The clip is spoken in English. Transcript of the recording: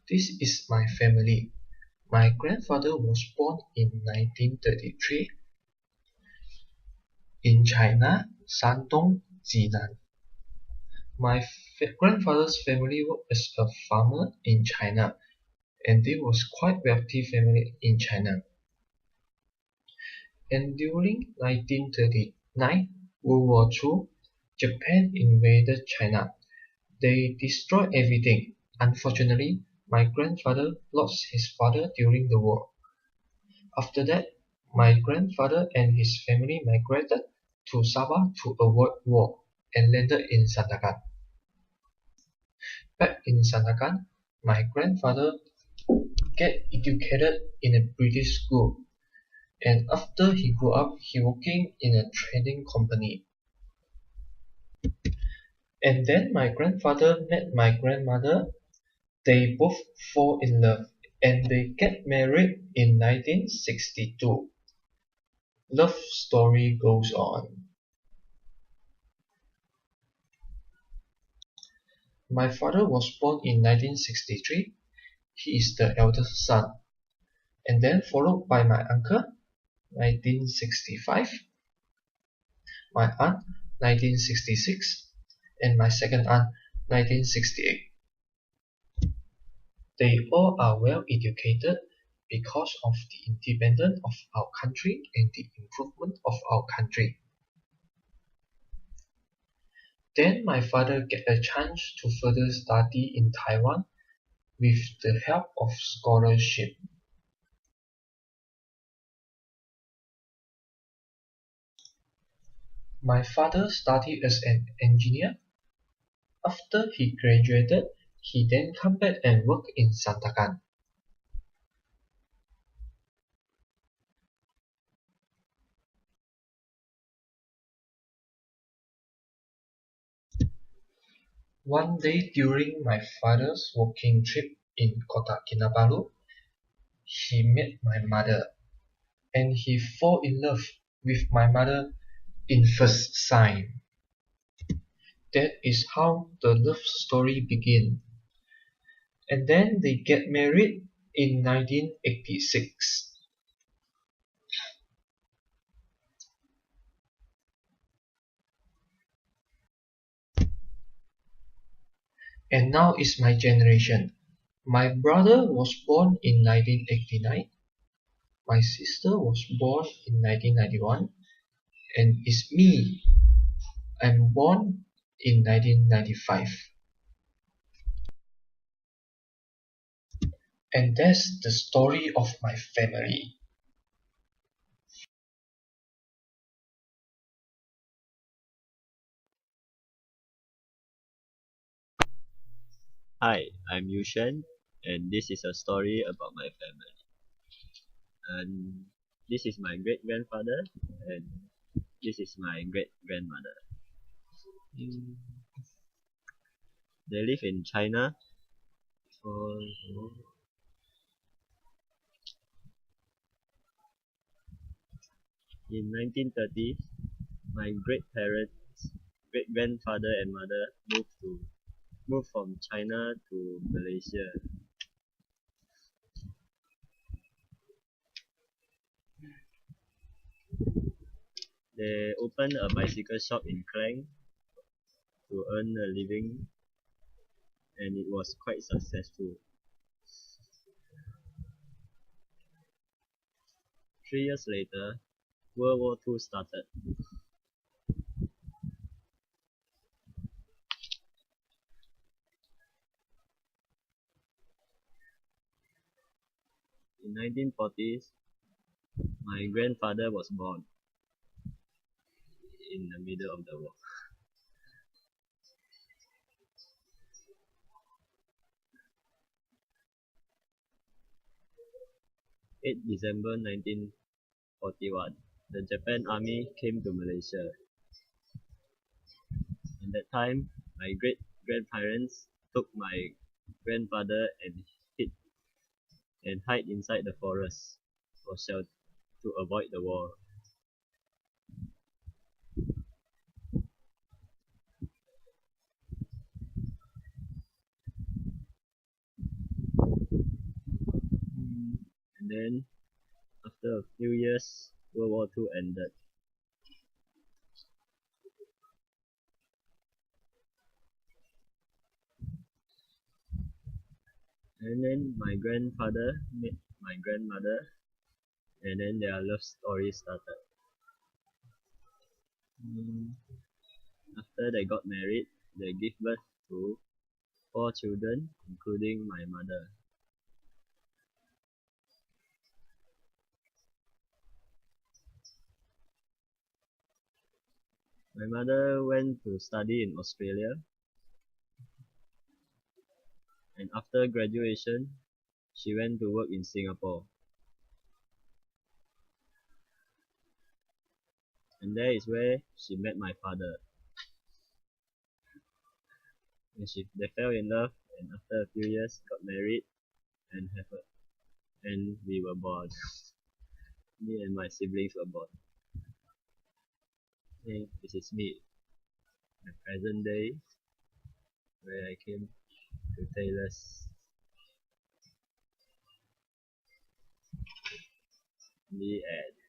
This is my family. My grandfather was born in 1933 in China, Shandong, Jinan. My grandfather's family worked as a farmer in China, and they was quite wealthy family in China. And during 1939, World War II, Japan invaded China. They destroyed everything. Unfortunately, my grandfather lost his father during the war. After that, my grandfather and his family migrated to Sabah to avoid war and landed in Sandakan. Back in Sandakan, my grandfather get educated in a British school, and after he grew up, he working in a trading company. And then my grandfather met my grandmother. They both fall in love and they get married in 1962. Love story goes on. My father was born in 1963. He is the eldest son. And then followed by my uncle, 1965, my aunt, 1966, and my second aunt, 1968. They all are well educated because of the independence of our country and the improvement of our country. Then my father get a chance to further study in Taiwan with the help of scholarship. My father studied as an engineer. After he graduated, he then come back and work in Sandakan. One day during my father's working trip in Kota Kinabalu, he met my mother and he fall in love with my mother in first sight. That is how the love story begins. And then they get married in 1986. And now is my generation. My brother was born in 1989. My sister was born in 1991. And it's me. I'm born in 1995. And that's the story of my family. Hi, I'm Yushen, and this is a story about my family. And this is my great grandfather, and this is my great grandmother. They live in China. For in 1930s, my great parents, great grandfather and mother moved from China to Malaysia. They opened a bicycle shop in Klang to earn a living, and it was quite successful. 3 years later, World War II started. In 1940s, my grandfather was born in the middle of the war. 8 December 1941, the Japan Army came to Malaysia. At that time, my great grandparents took my grandfather and hide inside the forest for shelter to avoid the war. And then after a few years, World War II ended. And then my grandfather met my grandmother, and then their love story started. Mm, After they got married, they gave birth to 4 children, including my mother. My mother went to study in Australia, and after graduation, she went to work in Singapore. And there is where she met my father. And they fell in love, and after a few years, got married and and we were born. Me and my siblings were born. And this is me, the present day, where I came to Taylor's. The end.